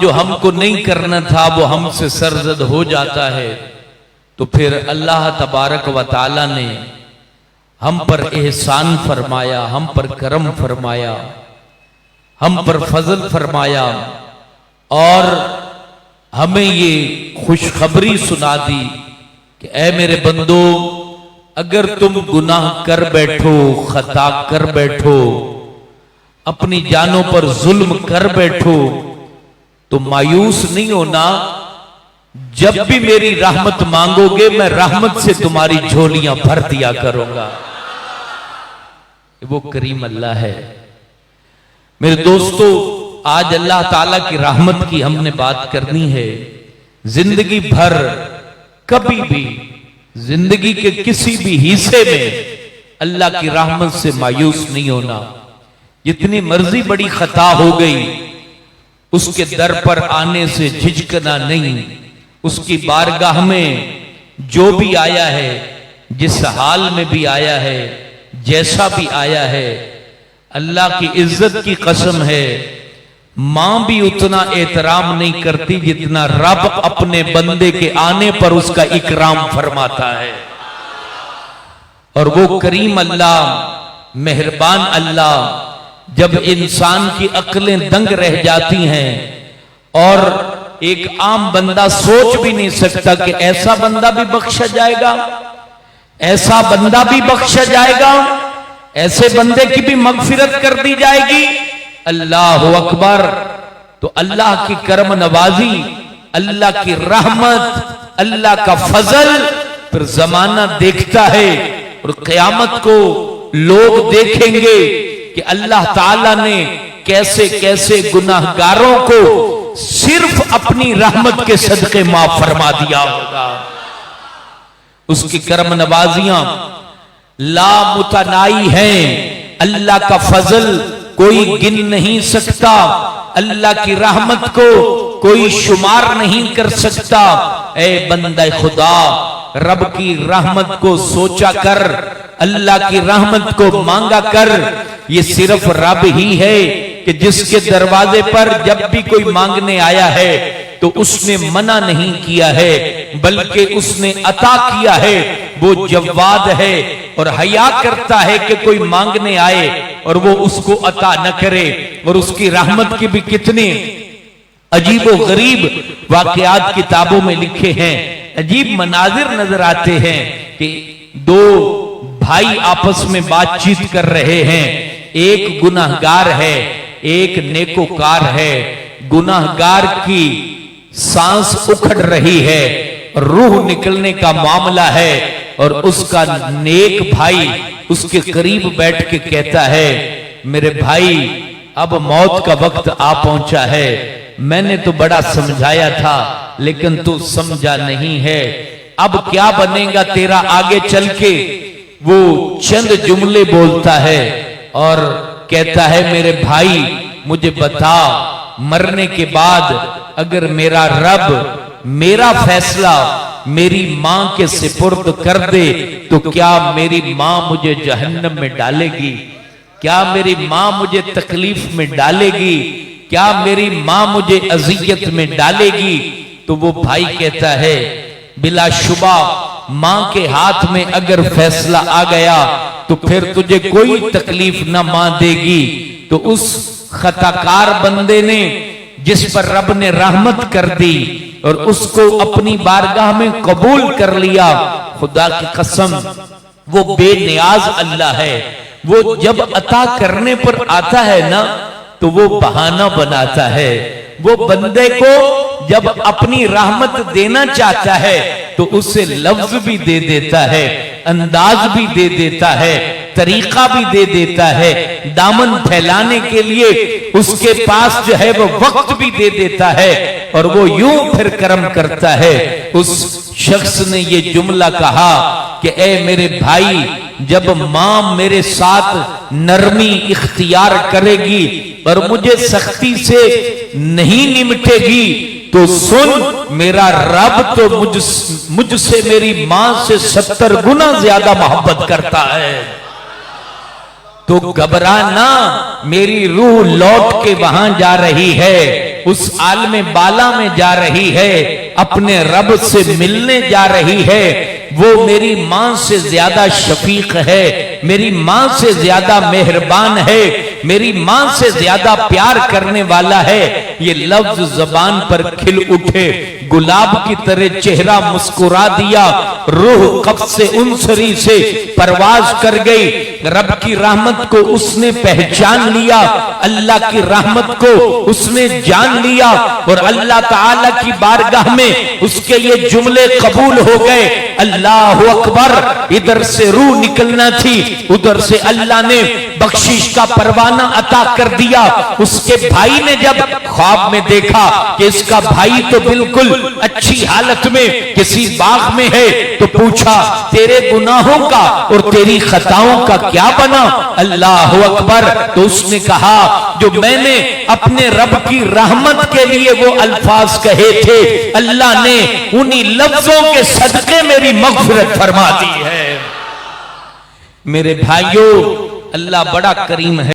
जो हमको नहीं करना था वो हमसे सरजद हो जाता है, तो फिर अल्लाह तबारक व ताला ने हम पर एहसान फरमाया, हम पर करम फरमाया, हम पर फजल फरमाया और हमें ये खुशखबरी सुना दी कि ऐ मेरे बंदो, अगर तुम गुनाह कर बैठो, खता कर बैठो, अपनी जानों पर जुल्म कर बैठो, तो मायूस नहीं होना। जब भी मेरी रहमत मांगोगे मैं रहमत से तुम्हारी झोलियां भर दिया करूंगा। वो करीम अल्लाह है। मेरे दोस्तों, आज अल्लाह ताला की रहमत की हमने बात करनी है। जिंदगी भर कभी भी जिंदगी के किसी भी हिस्से में अल्लाह की रहमत से मायूस नहीं होना। जितनी मर्जी बड़ी खता हो गई, उसके दर पर आने से झिझकना नहीं। उसकी बारगाह में जो भी आया है, जिस हाल में भी आया है, जैसा भी आया है, अल्लाह की इज्जत की कसम है, मां भी उतना एहतराम नहीं करती जितना रब अपने बंदे के आने पर उसका इकराम फरमाता है। और वो करीम अल्लाह, मेहरबान अल्लाह, जब इंसान की अक्लें दंग रह जाती हैं और एक आम बंदा सोच भी नहीं सकता कि ऐसा बंदा भी बख्शा जाएगा, ऐसा बंदा भी बख्शा जाएगा, ऐसे बंदे की भी मगफिरत कर दी जाएगी। अल्लाह अकबर। तो अल्लाह की करम नवाजी, अल्लाह की रहमत, अल्लाह का फजल फिर जमाना देखता है और क़यामत को लोग देखेंगे कि अल्लाह ताला ने कैसे कैसे गुनाहगारों को सिर्फ अपनी रहमत के सदके माफ फरमा दिया होगा। उसकी करम नवाजियां लामुतनाई हैं। अल्लाह का फजल कोई गिन नहीं सकता, अल्लाह की रहमत को कोई शुमार नहीं कर सकता। ऐ बंदा खुदा, रब की रहमत को सोचा कर, अल्लाह की रहमत को मांगा कर। ये सिर्फ रब ही है कि जिसके दरवाजे पर जब भी कोई मांगने आया है तो उसने मना नहीं किया है, बल्कि उसने अता किया है। वो जवाद है और हया करता है कि कोई मांगने आए और वो उसको अता न करे। और उसकी रहमत के भी कितने अजीब व गरीब वाकयात किताबों में लिखे हैं। अजीब मनाजिर नजर आते हैं कि दो भाई आपस में बातचीत कर रहे हैं। एक गुनाहगार है, एक नेकोकार है। गुनाहगार की सांस उखड़ रही है, रूह निकलने का मामला है और उसका नेक भाई उसके करीब बैठ के कहता है, मेरे भाई अब मौत का वक्त आ पहुंचा है। मैंने तो बड़ा समझाया था लेकिन तू समझा नहीं है। अब क्या बनेगा तेरा आगे चल के। वो चंद जुमले बोलता है और कहता है, मेरे भाई मुझे बता, मरने के बाद अगर मेरा रब मेरा फैसला मेरी मां के सिपुर्द कर दे तो क्या मेरी मां मुझे जहन्नम में डालेगी? क्या मेरी मां मुझे तकलीफ में डालेगी? क्या मेरी मां मुझे अजियत में डालेगी? तो वो भाई कहता है, बिलाशुबा मां के हाथ में अगर फैसला आ गया तो फिर तुझे कोई तकलीफ ना मां देगी। तो उस खताकार बंदे ने, जिस पर रब ने रहमत कर दी और उसको अपनी बारगाह में कबूल कर लिया, खुदा की कसम वो बेनियाज अल्लाह है। वो जब अता करने पर आता है ना तो वो बहाना बनाता है। वो बंदे को जब अपनी रहमत देना चाहता है तो उसे लफ्ज भी दे देता है, अंदाज भी दे देता है, तरीका भी दे देता है, दामन फैलाने के लिए उसके पास जो है वो वक्त भी दे देता है और वो यूं फिर करम करता है। उस शख्स ने ये जुमला कहा कि ए मेरे भाई, जब मां मेरे साथ नरमी इख्तियार करेगी और मुझे सख्ती से नहीं निमटेगी तो सुन, मेरा रब तो मुझसे मेरी मां से 70 गुना ज्यादा मोहब्बत करता है। तो घबरा ना, मेरी रूह लौट के वहां जा रही है। उस आलमे बाला में जा रही है, अपने रब से मिलने जा रही है। वो मेरी मां से ज्यादा शफीक है, मेरी मां से ज्यादा मेहरबान है, मेरी मां से ज्यादा प्यार करने वाला है। ये लफ्ज जबान पर खिल उठे, गुलाब की तरह चेहरा मुस्कुरा दिया, रूह कब से उनसरी से परवाज कर गई। रब की रहमत को उसने पहचान लिया, अल्लाह की रहमत को उसने जान लिया और अल्लाह ताला की बारगाह में उसके ये जुमले कबूल हो गए, अल्लाह अकबर। इधर से रूह निकलना थी, उधर से अल्लाह ने बख्शिश का परवाना अता कर दिया। उसके भाई ने जब ख्वाब में देखा कि इसका भाई तो बिल्कुल अच्छी हालत में किसी बाग में है, तो पूछा तेरे गुनाहों का और तेरी खताओं का क्या बना? अल्लाह अकबर। तो उसने कहा जो मैंने अपने रब की रहमत के लिए वो अल्फाज कहे थे, अल्लाह ने उन्हीं लफ्जों के सदके मेरी मग़फ़िरत फरमा दी है। मेरे भाइयों, अल्लाह बड़ा करीम है।